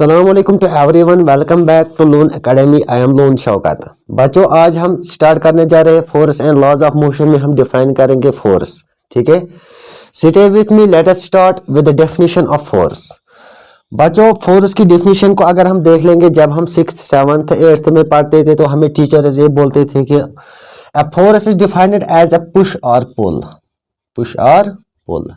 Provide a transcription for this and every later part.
अस्सलाम वालेकुम to everyone, welcome back to Lone academy. I am Lone Shaukat. बच्चों, आज हम स्टार्ट करने जा रहे हैं force and laws of motion में हम डिफाइन करेंगे फोर्स। ठीक है, stay with me, let us start with the definition of force. बच्चों, फोर्स की डेफिनेशन को अगर हम देख लेंगे, जब हम 6th 7th 8th में पढ़ते थे तो हमें टीचर्स ये बोलते थे कि a force is defined as a push और पुल। पुश और pull,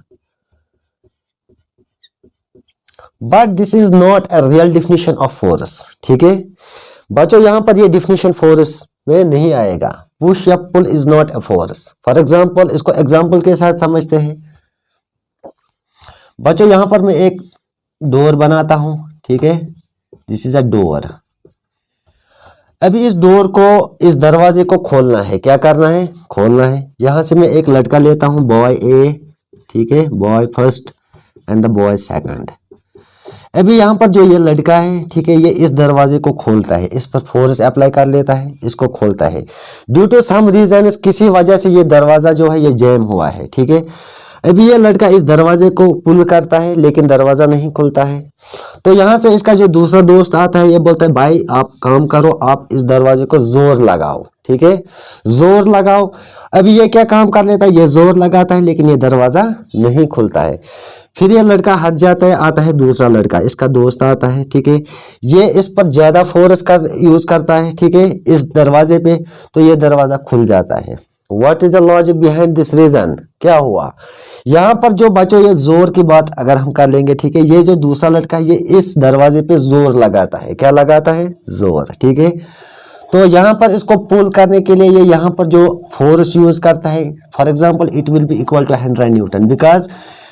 but this is not a real definition of force. ठीक है बच्चों, यहां पर ये डिफिनेशन फोर्स में नहीं आएगा। पुश या pull is not a force. For example, इसको एग्जांपल के साथ समझते हैं। बच्चों, यहां पर मैं एक डोर बनाता हूं। ठीक है, दिस इज अ डोर। अभी इस डोर को, इस दरवाजे को खोलना है। क्या करना है? खोलना है। यहां से मैं एक लड़का लेता हूं, बॉय ए। ठीक है, boy first and the boy second. अभी यहाँ पर जो ये लड़का है, ठीक है, ये इस दरवाजे को खोलता है, इस पर फोर्स अप्लाई कर लेता है, इसको खोलता है। ड्यू टू सम रीजन, किसी वजह से ये दरवाजा जो है ये जैम हुआ है। ठीक है, अभी ये लड़का इस दरवाजे को पुल करता है लेकिन दरवाजा नहीं खुलता है। तो यहाँ से इसका जो दूसरा दोस्त आता है, ये बोलता है भाई आप काम करो, आप इस दरवाजे को जोर लगाओ। ठीक है, जोर लगाओ। अभी ये क्या काम कर लेता है? ये जोर लगाता है लेकिन ये दरवाजा नहीं खुलता है। फिर ये लड़का हट जाता है, आता है दूसरा लड़का, इसका दोस्त आता है। ठीक है, ये इस पर ज्यादा फोर्स कर यूज करता है। ठीक है, इस दरवाजे पे, तो ये दरवाजा खुल जाता है। What is the logic behind this reason? क्या हुआ यहाँ पर? जो बच्चों, ये जोर की बात अगर हम कर लेंगे, ठीक है, ये जो दूसरा लड़का है ये इस दरवाजे पे जोर लगाता है। क्या लगाता है? जोर। ठीक है, तो यहाँ पर इसको पुल करने के लिए ये यहाँ पर जो फोर्स यूज करता है, for example it will be equal to 100 newton, because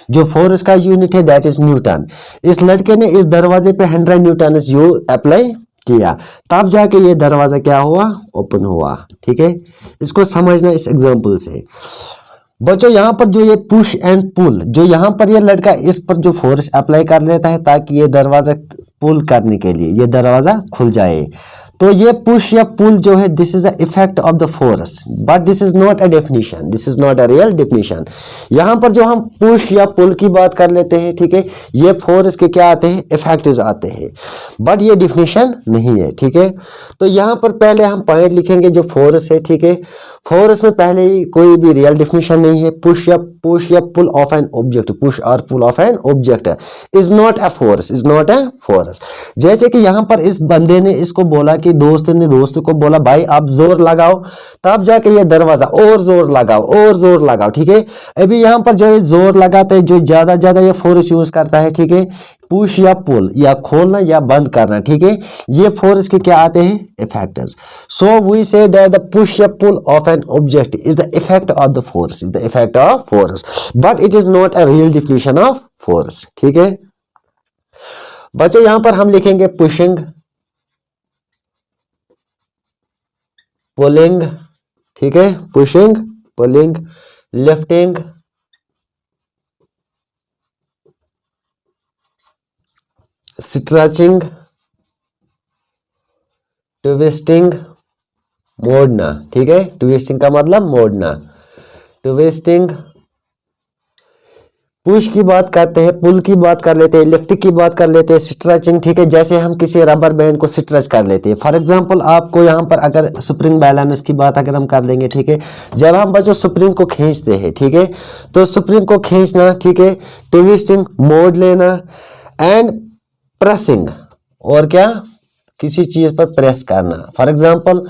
जो फोर्स का यूनिट है दैट इज न्यूटन। इस लड़के ने इस दरवाजे पे 100 न्यूटन यू अप्लाई किया, तब जाके ये दरवाजा क्या हुआ? ओपन हुआ। ठीक है, इसको समझना इस एग्जांपल से। बच्चों, यहाँ पर जो ये पुश एंड पुल, जो यहाँ पर ये लड़का इस पर जो फोर्स अप्लाई कर लेता है ताकि ये दरवाजा पुल करने के लिए ये दरवाजा खुल जाए, तो ये पुश या पुल जो है this is the effect of the force, but this is not a definition, this is not a real definition. यहाँ पर जो हम पुश या पुल की बात कर लेते हैं, ठीक है, ये फोर्स के क्या आते हैं? इफेक्ट्स आते हैं, बट ये डेफिनेशन नहीं है। ठीक है, तो यहाँ पर पहले हम पॉइंट लिखेंगे जो फोर्स है। ठीक है, फोर्स में पहले ही कोई भी रियल डेफिनेशन नहीं है। पुश या pull of an object, push और pull of an object is not a force, is not a force. जैसे कि यहाँ पर इस बंदे ने इसको बोला कि दोस्त ने दोस्त को बोला भाई आप जोर लगाओ, तब जाके ये दरवाजा, और जोर लगाओ, और जोर लगाओ। ठीक है, अभी यहाँ पर जो ये जोर लगाता है, जो ज्यादा ये फोर्स यूज करता है, ठीक है, पुश या पुल, या खोलना या बंद करना, ठीक है, ये फोर्स के क्या आते हैं? Effectors. So we say that the push या pull of an object is the effect of the force, is the effect of force, but it is not a real definition of force. ठीक है बच्चों, यहां पर हम लिखेंगे pushing, pulling. ठीक है, pushing, pulling, lifting, stretching, twisting, मोड़ना। ठीक है, ट्विस्टिंग का मतलब मोड़ना, ट्विस्टिंग। पुश की बात करते हैं, पुल की बात कर लेते हैं, लिफ्ट की बात कर लेते हैं, स्ट्रेचिंग। ठीक है, जैसे हम किसी रबर बैंड को स्ट्रेच कर लेते हैं। फॉर एग्जांपल आपको यहाँ पर अगर स्प्रिंग बैलेंस की बात अगर हम कर लेंगे, ठीक है, जब हम बच्चों स्प्रिंग को खींचते हैं, ठीक है, तो स्प्रिंग को खींचना, ठीक है, ट्विस्टिंग, मोड़ लेना, एंड प्रेसिंग, और क्या? किसी चीज पर प्रेस करना। फॉर एग्जांपल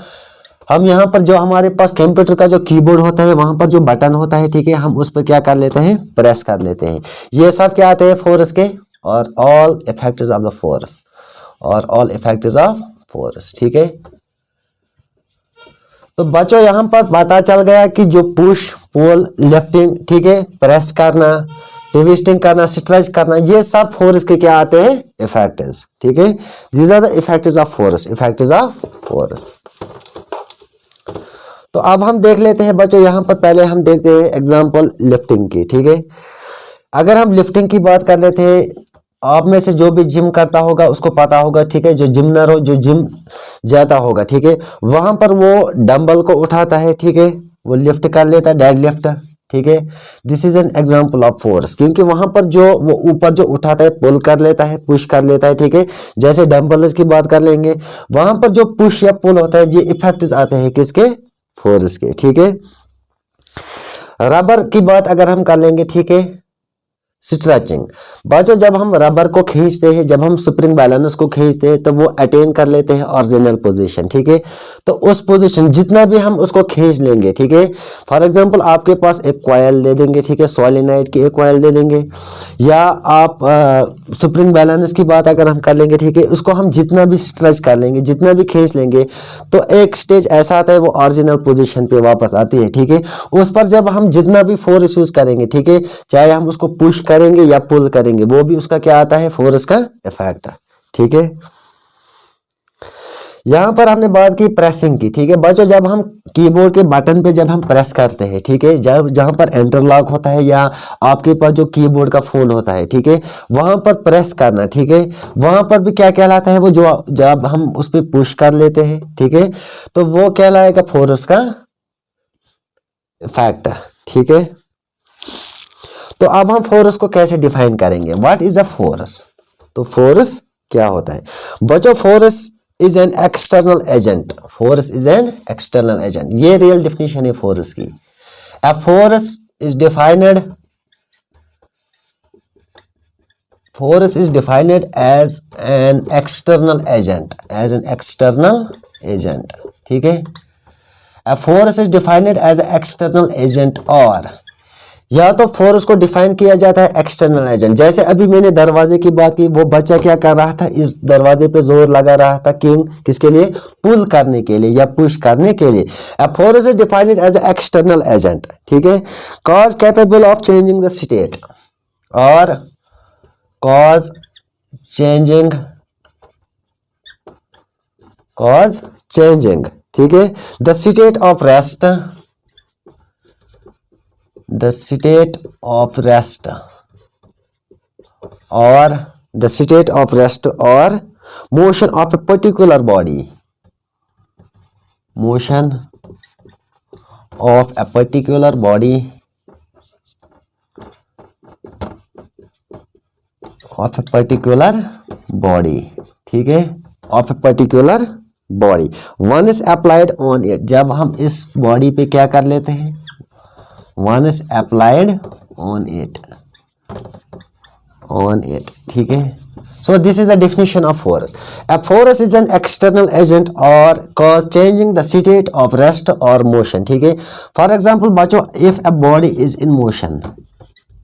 हम यहाँ पर जो हमारे पास कंप्यूटर का जो कीबोर्ड होता है, वहां पर जो बटन होता है, ठीक है, हम उस पर क्या कर लेते हैं? प्रेस कर लेते हैं। ये सब क्या आते हैं? फोर्स के, और all effects of the force, और ऑल इफेक्ट्स ऑफ फोर्स। ठीक है, तो बच्चों यहाँ पर पता चल गया कि जो पुश, पुल, लिफ्टिंग, ठीक है, प्रेस करना, ट्विस्टिंग करना, स्ट्रेच करना, ये सब फोर्स के क्या आते हैं? इफेक्ट्स। ठीक है, these are the effects of force, effects of force. तो अब हम देख लेते हैं बच्चों, यहाँ पर पहले हम देखते हैं एग्जांपल लिफ्टिंग की। ठीक है, अगर हम लिफ्टिंग की बात कर लेते हैं, आप में से जो भी जिम करता होगा उसको पता होगा, ठीक है, जो जिमनर हो, जो जिम जाता होगा, ठीक है, वहां पर वो डंबल को उठाता है, ठीक है, वो लिफ्ट कर लेता है, डेड लिफ्ट। ठीक है। This is an example of force, क्योंकि वहां पर जो वो ऊपर जो उठाता है पुल कर लेता है, पुश कर लेता है, ठीक है। जैसे डंबल्स की बात कर लेंगे, वहां पर जो पुश या पुल होता है ये इफेक्ट्स आते हैं किसके, फोर्स के, ठीक है। रबर की बात अगर हम कर लेंगे, ठीक है, स्ट्रेचिंग। बच्चों जब हम रबर को खींचते हैं, जब हम स्प्रिंग बैलेंस को खींचते हैं तो वो अटेन कर लेते हैं ओरिजिनल पोजीशन, ठीक है। तो उस पोजीशन जितना भी हम उसको खींच लेंगे, ठीक है। फॉर एग्जांपल आपके पास एक कॉइल दे देंगे, ठीक है, सोलेनोइड की एक कॉइल दे देंगे, या आप स्प्रिंग बैलेंस की बात अगर हम कर लेंगे, ठीक है, उसको हम जितना भी स्ट्रेच कर लेंगे, जितना भी खींच लेंगे, तो एक स्टेज ऐसा आता है वो ओरिजिनल पोजीशन पे वापस आती है, ठीक है। उस पर जब हम जितना भी फोर्स यूज करेंगे, ठीक है, चाहे हम उसको पुश करेंगे या पुल करेंगे, वो भी उसका क्या आता है, फोर्स का इफेक्ट, ठीक है। यहां पर हमने बात की प्रेसिंग की, ठीक है। बच्चों जब हम कीबोर्ड के बटन पे जब हम प्रेस करते हैं, ठीक है, जब जहां पर एंटर लॉक होता है या आपके पास जो कीबोर्ड का फोन होता है, ठीक है, वहां पर प्रेस करना, ठीक है, वहां पर भी क्या कहलाता है, वो जो जब हम उस पर पुश कर लेते हैं, ठीक है, तो वो कहलाएगा फोर्स का इफेक्ट, ठीक है। तो अब हम फोर्स को कैसे डिफाइन करेंगे, व्हाट इज अ फोर्स। तो फोर्स क्या होता है बच्चों, force is an external agent, force is an external agent, ये रियल डिफिनेशन है फोर्स की। A force is defined, force is defined as an external agent, as an external agent, ठीक है। A force is defined as a external agent, और या तो force को define किया जाता है एक्सटर्नल एजेंट, जैसे अभी मैंने दरवाजे की बात की, वो बच्चा क्या कर रहा था, इस दरवाजे पे जोर लगा रहा था, क्यों, किसके लिए, पुल करने के लिए या पुश करने के लिए। A force is defined as a external agent, ठीक है। Cause capable of changing the state, और कॉज चेंजिंग, कॉज चेंजिंग, ठीक है, the state of rest, the state of rest, or the state of rest or motion of a particular body, motion of a particular body, of a particular body, ठीक है, of a particular body, one is applied on it, जब हम इस body पे क्या कर लेते हैं, one is applied on it, ठीक है। so this is a definition of force. A force is an external agent or cause changing the state of rest or motion, ठीक है। for example बच्चों, if a body is in motion,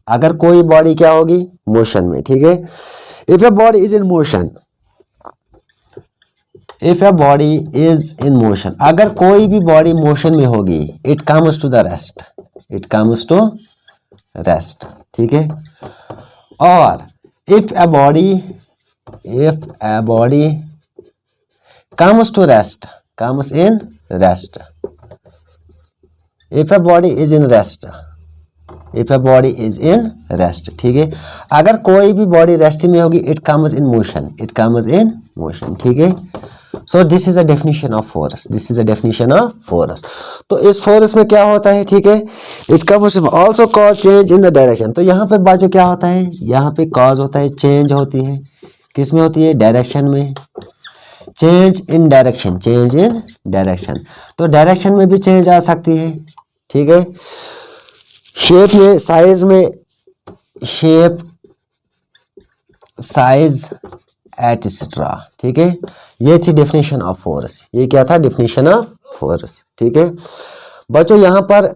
अगर कोई body क्या होगी, motion में, ठीक है। if a body is in motion, if a body is in motion, अगर कोई भी बॉडी मोशन में होगी, it comes to the rest, it comes to rest, ठीक है। और if a body comes to rest, comes in rest, if a body is in rest, if a body is in rest, ठीक है। अगर कोई भी बॉडी रेस्ट में होगी, it comes in motion, it comes in motion, ठीक है। so this is a definition of force, this is a definition of force. तो इस फोर्स में क्या होता है, ठीक है, it comes also cause change in the direction. तो यहाँ पे बाजू क्या होता है, यहाँ पे cause होता है, चेंज होती है, किस में होती है, डायरेक्शन में, change in direction, change in direction, तो डायरेक्शन में भी चेंज आ सकती है, ठीक है। शेप में, साइज में, शेप, साइज एटसेट्रा, ठीक है। ये थी डेफिनेशन ऑफ फोर्स, ये क्या था, डेफिनेशन ऑफ फोर्स, ठीक है। बच्चों यहाँ पर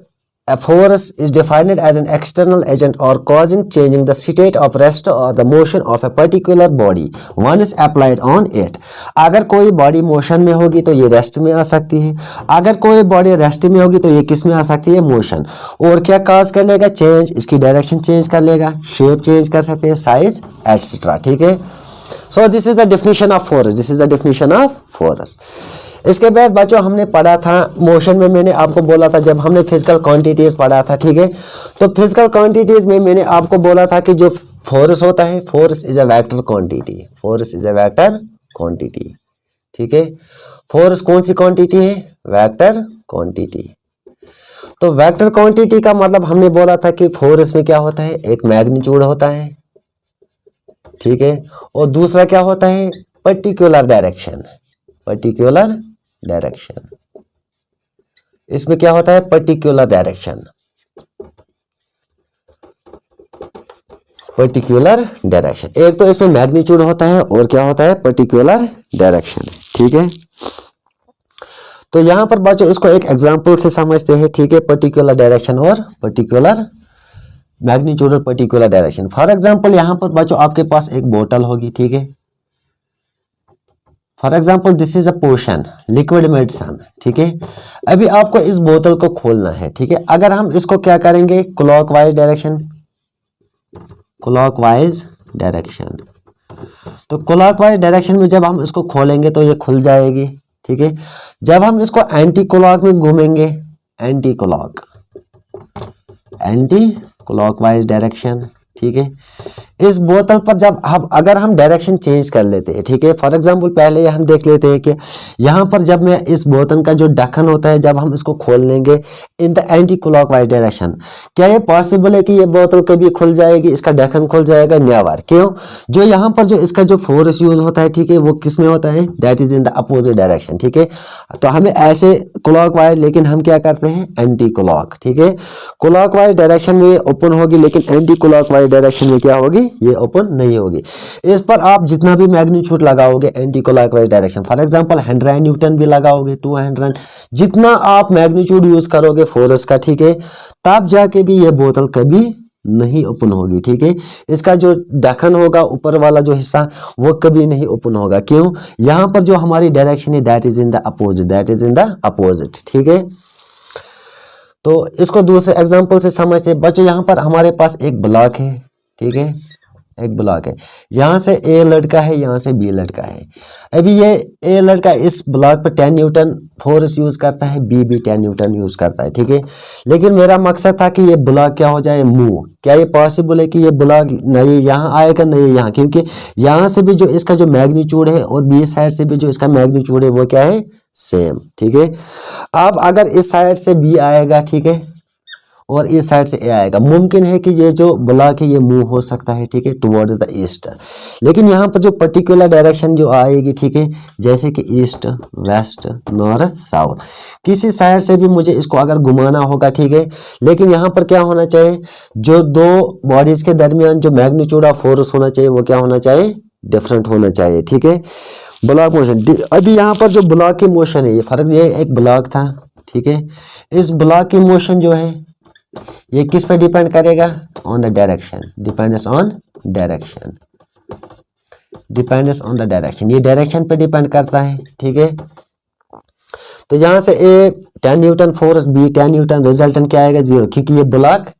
a force is defined as an external agent or causing changing the state of rest or the motion of a particular body, one is applied on it. अगर कोई बॉडी मोशन में होगी तो ये रेस्ट में आ सकती है, अगर कोई बॉडी रेस्ट में होगी तो ये किस में आ सकती है, मोशन। और क्या काज कर लेगा, चेंज, इसकी डायरेक्शन चेंज कर लेगा, शेप चेंज कर सकते हैं, साइज एटसेट्रा, ठीक है। So this is the definition of force, this is the definition of force. इसके बाद बच्चों हमने पढ़ा था मोशन में, मैंने आपको बोला था जब हमने फिजिकल क्वांटिटीज पढ़ा था, ठीक है। तो फिजिकल क्वांटिटीज में मैंने आपको बोला था कि जो फोर्स होता है, force is a vector quantity, force is a vector quantity, ठीक है। फोर्स कौन सी क्वांटिटी है, वेक्टर क्वांटिटी। तो वेक्टर क्वांटिटी का मतलब हमने बोला था कि फोर्स में क्या होता है, एक मैग्नीट्यूड होता है, ठीक है, और दूसरा क्या होता है, पर्टिकुलर डायरेक्शन। पर्टिकुलर डायरेक्शन, इसमें क्या होता है, पर्टिकुलर डायरेक्शन। पर्टिकुलर डायरेक्शन, एक तो इसमें मैग्नीट्यूड होता है और क्या होता है, पर्टिकुलर डायरेक्शन, ठीक है। तो यहां पर बच्चों इसको एक एग्जांपल से समझते हैं, ठीक है, पर्टिकुलर डायरेक्शन और पर्टिकुलर मैग्नीट्यूड और पर्टिकुलर डायरेक्शन। फॉर एग्जांपल यहां पर बच्चों आपके पास एक बोतल होगी, ठीक है। For example this is a potion liquid medicine, ठीक है। अभी आपको इस बोतल को खोलना है, ठीक है। अगर हम इसको क्या करेंगे, क्लॉकवाइज डायरेक्शन, क्लॉकवाइज डायरेक्शन, तो क्लॉकवाइज डायरेक्शन में जब हम इसको खोलेंगे तो ये खुल जाएगी, ठीक है। जब हम इसको एंटी क्लॉक में घूमेंगे, anti clock, anti clockwise direction, ठीक है। इस बोतल पर जब हम अगर हम डायरेक्शन चेंज कर लेते हैं, ठीक है। फॉर एग्जांपल पहले हम देख लेते हैं कि यहाँ पर जब मैं इस बोतल का जो ढक्कन होता है जब हम इसको खोल लेंगे in the anti clockwise direction, क्या ये पॉसिबल है कि ये बोतल कभी खुल जाएगी, इसका ढक्कन खुल जाएगा? नेवर। क्यों? जो यहाँ पर जो इसका जो फोर्स यूज होता है, ठीक है, वो किस में होता है, that is in the opposite direction, ठीक है। तो हमें ऐसे क्लॉकवाइज, लेकिन हम क्या करते हैं, एंटी क्लॉक, ठीक है। क्लॉकवाइज डायरेक्शन में ओपन होगी, लेकिन एंटी क्लॉकवाइज डायरेक्शन में क्या होगी, ये ओपन नहीं होगी। इस पर आप जितना भी मैग्नीट्यूड लगाओगे anti clockwise direction, for example 100 Newton भी लगाओगे, 200, जितना आप मैग्नीट्यूड यूज करोगे फोर्स का, ठीक है, तब जाके भी ये बोतल कभी नहीं ओपन होगी, ठीक है। इसका जो ढक्कन होगा ऊपर वाला जो हिस्सा वो कभी नहीं ओपन होगा। क्यों? यहां पर जो हमारी डायरेक्शन है that is in the opposite, that is in the opposite, ठीक है। तो इसको दूसरे एग्जांपल से समझते बच्चों। यहां पर हमारे पास एक ब्लॉक है, ठीक है, एक ब्लॉक है, यहां से ए लड़का है, यहां से बी लड़का है। अभी ये ए लड़का इस ब्लॉक पर 10 न्यूटन फोर्स यूज करता है, बी भी 10 न्यूटन यूज करता है, ठीक है। लेकिन मेरा मकसद था कि ये ब्लॉक क्या हो जाए, मूव। क्या ये पॉसिबल है कि ये ब्लॉक नहीं यहाँ आएगा, नहीं यहाँ, क्योंकि यहाँ से भी जो इसका जो मैग्नीट्यूड है और बी साइड से भी जो इसका मैग्नीट्यूड है वो क्या है, सेम, ठीक है। अब अगर इस साइड से बी आएगा, ठीक है, और इस साइड से ए आएगा, मुमकिन है कि ये जो ब्लॉक है ये मूव हो सकता है, ठीक है, टुवर्ड्स द ईस्ट। लेकिन यहाँ पर जो पर्टिकुलर डायरेक्शन जो आएगी, ठीक है, जैसे कि ईस्ट, वेस्ट, नॉर्थ, साउथ, किसी साइड से भी मुझे इसको अगर घुमाना होगा, ठीक है। लेकिन यहाँ पर क्या होना चाहिए, जो दो बॉडीज के दरमियान जो मैग्नीट्यूड ऑफ फोर्स होना चाहिए वो क्या होना चाहिए, डिफरेंट होना चाहिए, ठीक है। ब्लॉक मोशन, अभी यहाँ पर जो ब्लॉक की मोशन है, ये फर्क, ये एक ब्लॉक था, ठीक है। इस ब्लॉक की मोशन जो है ये किस पे डिपेंड करेगा, on the direction, depends on direction, depends on the direction, ये डायरेक्शन पे डिपेंड करता है, ठीक है। तो यहां से A 10 newton force, B 10 newton, resultant क्या आएगा, 0, क्योंकि ये ब्लॉक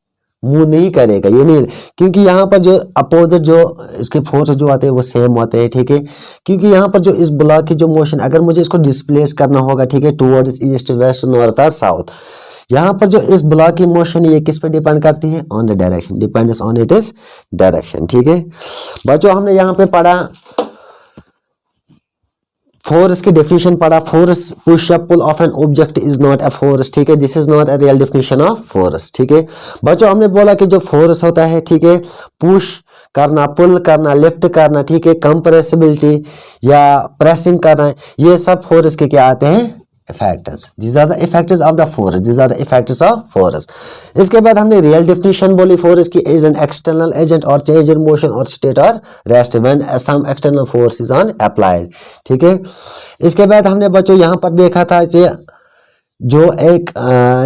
मूव नहीं करेगा, ये नहीं, क्योंकि यहाँ पर जो अपोजिट जो इसके फोर्स जो आते हैं वो सेम होते हैं, ठीक है। क्योंकि यहाँ पर जो इस ब्लॉक की जो मोशन, अगर मुझे इसको डिस्प्लेस करना होगा, ठीक है, टुवर्ड्स ईस्ट, वेस्ट, नॉर्थ और साउथ, यहाँ पर जो इस ब्लॉक की मोशन ये किस पे डिपेंड करती है, on the direction, depends on it is direction, ठीक है। बच्चों हमने यहाँ पे पढ़ा फोर्स की डेफिनेशन पढ़ा, फोर्स पुश या pull of an object is not a force, ठीक है, this is not a real definition of force, ठीक है। बच्चों हमने बोला कि जो फोर्स होता है, ठीक है, पुश करना, पुल करना, लिफ्ट करना, ठीक है, कंप्रेसिबिलिटी या प्रेसिंग करना, ये सब फोर्स के क्या आते हैं, effectors, these are the effectors of the force, these are the effectors of force। इसके बाद हमने रियल डेफिनेशन बोली फोर्स की, is an external agent or change in motion or state or rest when some external force is on applied, ठीक है। इसके बाद हमने बच्चों यहाँ पर देखा था कि जो एक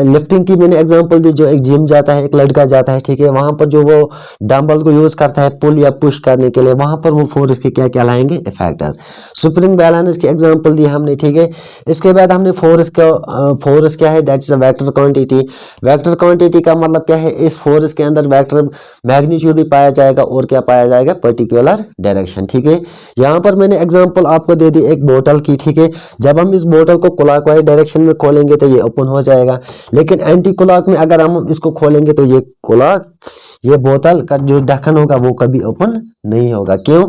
लिफ्टिंग की मैंने एग्जांपल दी, जो एक जिम जाता है, एक लड़का जाता है, ठीक है, वहां पर जो वो डंबल को यूज करता है पुल या पुश करने के लिए, वहां पर वो फोर्स के क्या कहलाएंगे, इफेक्टर्स। स्प्रिंग बैलेंस की एग्जांपल दी हमने, ठीक है। इसके बाद हमने फोर्स क्या है, that is a vector quantity. Vector quantity का मतलब क्या है, इस फोर्स के अंदर वेक्टर मैग्नीट्यूड भी पाया जाएगा और क्या पाया जाएगा, पर्टिकुलर डायरेक्शन, ठीक है। यहाँ पर मैंने एग्जाम्पल आपको दे दी एक बोतल की, ठीक है। जब हम इस बोतल को क्लॉकवाइज डायरेक्शन में खोलेंगे ये ओपन हो जाएगा, लेकिन एंटी क्लॉक में अगर हम इसको खोलेंगे तो ये क्लॉक, ये बोतल का जो ढक्कन होगा वो कभी ओपन नहीं होगा। क्यों?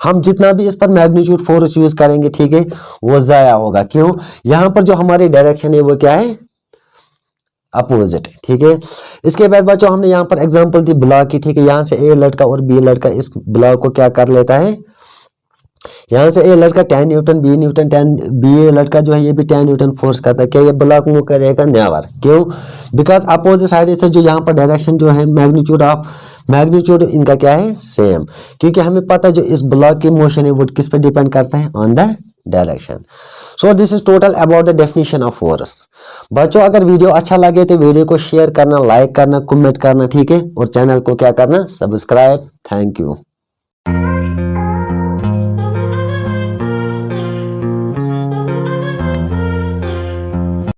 हम जितना भी इस पर मैग्नीट्यूड फोर्स यूज करेंगे, ठीक है, वो जाया होगा। क्यों? यहां पर जो हमारी डायरेक्शन है वो क्या है, अपोजिट, ठीक है। इसके बाद बच्चों हमने यहाँ पर एग्जांपल दी ब्लॉक की, ठीक है। यहाँ से ए लड़का और बी लड़का इस ब्लॉक को क्या कर लेता है, यहाँ से ए लड़का 10 न्यूटन, बी न्यूटन 10, बी लड़का जो है ये भी 10 न्यूटन फोर्स करता है। क्या ये ब्लॉक मूव करेगा? नेवर। क्यों? बिकॉज अपोजिट साइड से जो यहाँ पर डायरेक्शन जो है मैग्नीट्यूड इनका क्या है? सेम। क्योंकि हमें पता है जो इस ब्लॉक की मोशन है वो किस पे डिपेंड करता है? On the direction. So this is total about the definition of force. बच्चों अगर वीडियो अच्छा लगे तो वीडियो को शेयर करना, लाइक करना, कमेंट करना, ठीक है। और चैनल को क्या करना? सब्सक्राइब। Thank you.